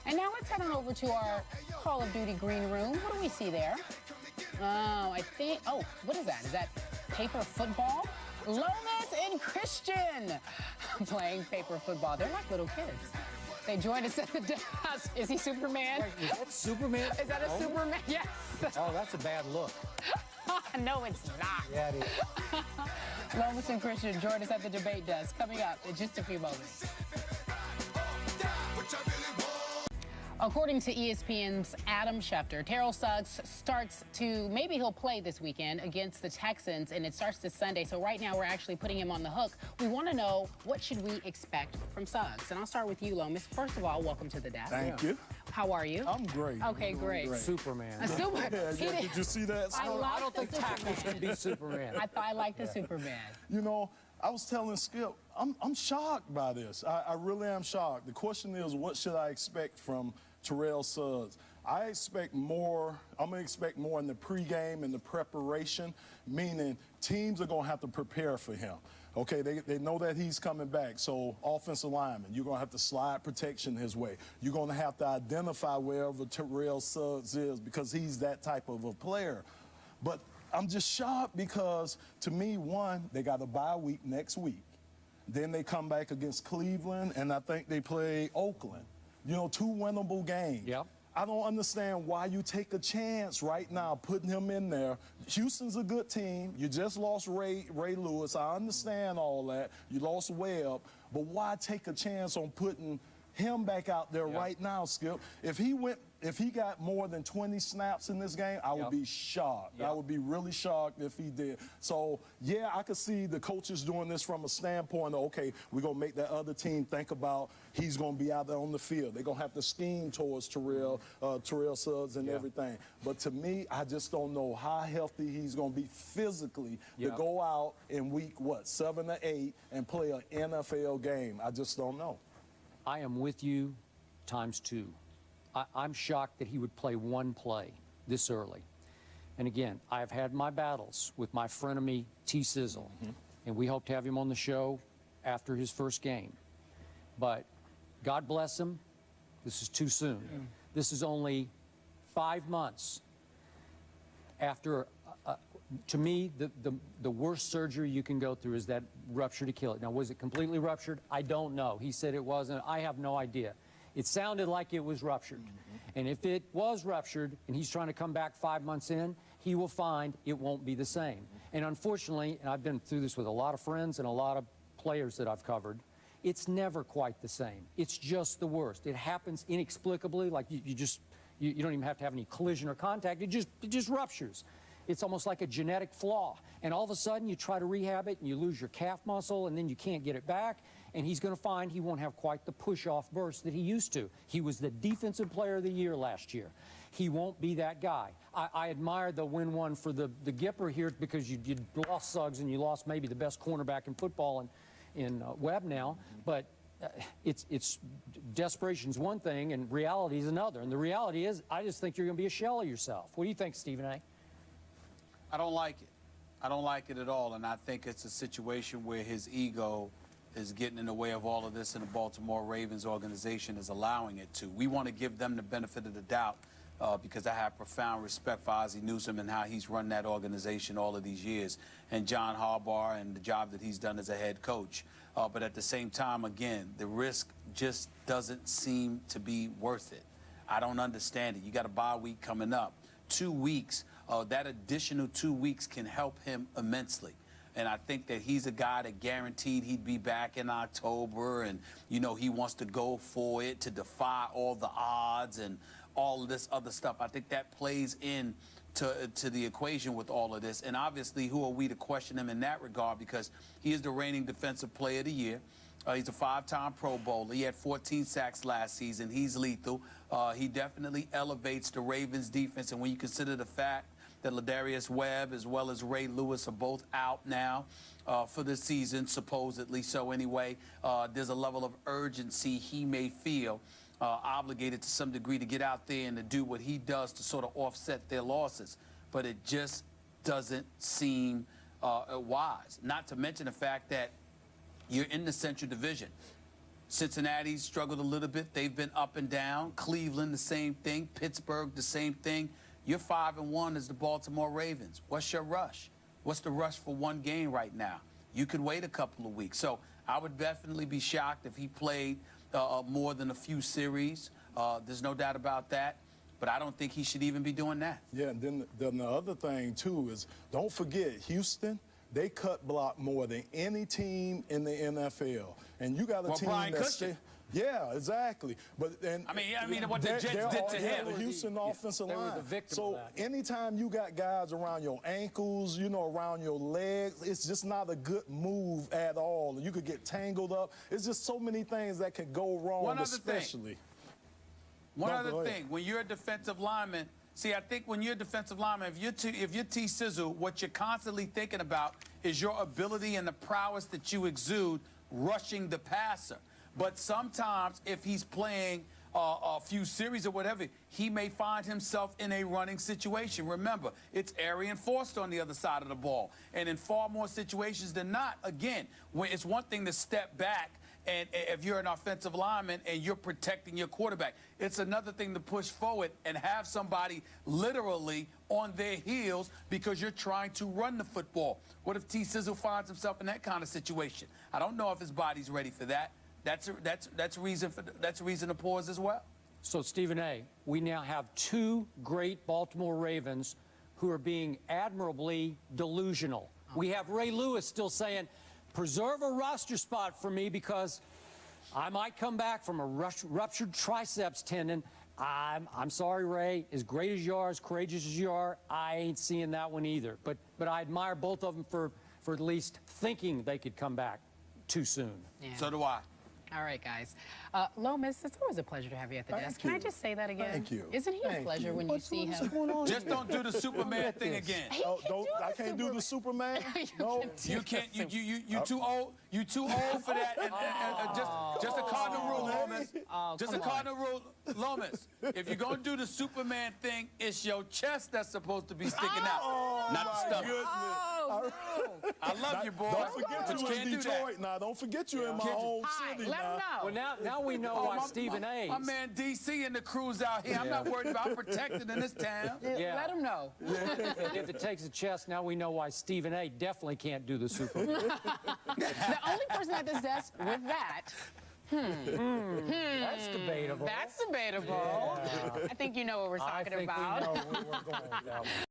And now let's head on over to our Call of Duty green room. What do we see there? What is that? Is that paper football? Lomas and Christian playing paper football. They're like little kids. They joined us at the desk. Is he Superman? Is that Superman? Is that a Superman? Yes. Oh, that's a bad look. No, it's not. Yeah, it is. Lomas and Christian join us at the debate desk. Coming up in just a few moments. According to ESPN's Adam Schefter, Terrell Suggs maybe he'll play this weekend against the Texans, and it starts this Sunday. So right now we're actually putting him on the hook. We want to know, what should we expect from Suggs? And I'll start with you, Lomas. First of all, welcome to the desk. Thank you. How are you? I'm great. Okay, great. Superman. Did you see that? I don't think tackles can be Superman. I like the Superman. You know, I was telling Skip, I'm shocked by this. I really am shocked. The question is, what should I expect from Terrell Suggs? I expect more. I'm going to expect more in the pregame and the preparation, meaning teams are going to have to prepare for him. Okay, they know that he's coming back. So offensive lineman, you're going to have to slide protection his way. You're going to have to identify wherever Terrell Suggs is because he's that type of a player. But I'm just shocked because, to me, one, they got a bye week next week. Then they come back against Cleveland, and I think they play Oakland. You know, 2 winnable games. Yep. I don't understand why you take a chance right now putting him in there. Houston's a good team. You just lost Ray Lewis. I understand all that. You lost Webb. But why take a chance on putting him back out there right now, Skip? If he got more than 20 snaps in this game, I would be shocked. I would be really shocked if he did. So, yeah, I could see the coaches doing this from a standpoint of, okay, we're going to make that other team think about he's going to be out there on the field. They're going to have to scheme towards Terrell Suggs and everything. But to me, I just don't know how healthy he's going to be physically to go out in week, 7 or 8 and play an NFL game. I just don't know. I am with you ×2. I'm shocked that he would play one play this early. And again, I've had my battles with my frenemy T-Sizzle, and we hope to have him on the show after his first game. But God bless him, this is too soon. This is only 5 months after, to me, the worst surgery you can go through is that ruptured Achilles. Now, was it completely ruptured? I don't know. He said it wasn't. I have no idea. It sounded like it was ruptured. And if it was ruptured and he's trying to come back 5 months in, he will find it won't be the same. And unfortunately, and I've been through this with a lot of friends and a lot of players that I've covered, it's never quite the same. It's just the worst. It happens inexplicably, like you don't even have to have any collision or contact. It just ruptures. It's almost like a genetic flaw. And all of a sudden, you try to rehab it, and you lose your calf muscle, and then you can't get it back. And he's going to find he won't have quite the push-off burst that he used to. He was the Defensive Player of the Year last year. He won't be that guy. I admire the win one for the Gipper here because you lost Suggs and you lost maybe the best cornerback in football in Webb now. But it's desperation's one thing and reality is another. And the reality is, I just think you're going to be a shell of yourself. What do you think, Stephen A? I don't like it. I don't like it at all, and I think it's a situation where his ego is getting in the way of all of this, and the Baltimore Ravens organization is allowing it to. We want to give them the benefit of the doubt because I have profound respect for Ozzie Newsome and how he's run that organization all of these years, and John Harbaugh and the job that he's done as a head coach. But at the same time, again, the risk just doesn't seem to be worth it. I don't understand it. You got a bye week coming up. 2 weeks, that additional 2 weeks can help him immensely. And I think that he's a guy that guaranteed he'd be back in October, and, you know, he wants to go for it, to defy all the odds and all of this other stuff. I think that plays in to the equation with all of this. And obviously, who are we to question him in that regard, because he is the reigning Defensive Player of the Year. He's a 5-time Pro Bowler. He had 14 sacks last season. He's lethal. He definitely elevates the Ravens' defense. And when you consider the fact that Ladarius Webb as well as Ray Lewis are both out now for the season, supposedly so anyway, there's a level of urgency he may feel obligated to some degree to get out there and to do what he does to sort of offset their losses. But it just doesn't seem wise, not to mention the fact that you're in the Central Division. Cincinnati's struggled a little bit. They've been up and down. Cleveland, the same thing. Pittsburgh, the same thing. You're 5-1 as the Baltimore Ravens. What's your rush? What's the rush for one game right now? You could wait a couple of weeks. So I would definitely be shocked if he played more than a few series. There's no doubt about that. But I don't think he should even be doing that. Yeah, and then the other thing, too, is don't forget, Houston, they cut block more than any team in the NFL. And you got a team Brian that's... Yeah, exactly. But I mean, what the Jets did to him. The Houston offensive they were line. the victim So of that. anytime you got guys around your ankles, you know, around your legs, it's just not a good move at all. You could get tangled up. It's just so many things that can go wrong, One other especially. One No, other go ahead. thing, when you're a defensive lineman, see, I think when you're a defensive lineman, if you're T-Sizzle, what you're constantly thinking about is your ability and the prowess that you exude rushing the passer. But sometimes if he's playing a few series or whatever, he may find himself in a running situation. Remember, it's Arian Foster on the other side of the ball. And in far more situations than not, again, when it's one thing to step back and if you're an offensive lineman and you're protecting your quarterback, it's another thing to push forward and have somebody literally on their heels because you're trying to run the football. What if T-Sizzle finds himself in that kind of situation? I don't know if his body's ready for that. That's reason to pause as well. So, Stephen A., we now have two great Baltimore Ravens who are being admirably delusional. We have Ray Lewis still saying, preserve a roster spot for me because I might come back from a ruptured triceps tendon. I'm sorry, Ray. As great as you are, as courageous as you are, I ain't seeing that one either. But I admire both of them for at least thinking they could come back too soon. Yeah. So do I. All right, guys. Lomas, it's always a pleasure to have you at the desk. Can I just say that again? Thank you. Isn't he a pleasure when you see him? Just don't do the Superman thing again. I can't do the Superman? No. You can't. You too old. You too old for that. And just a cardinal rule, Lomas. Just a cardinal rule, Lomas. If you're gonna do the Superman thing, it's your chest that's supposed to be sticking out, not the stomach. I love you, boy. Don't forget but you can't in do that. Detroit now. Don't forget you in my home city Let him know. Well, now we know why Stephen A. My man DC and the crew's out here. I'm not worried about. I'm protected in this town. Yeah. Let him know. If it takes a chest, now we know why Stephen A. definitely can't do the Super Bowl. The only person at this desk with that. That's debatable. That's debatable. I think you know what we're talking about. I think we know where we're going with that one.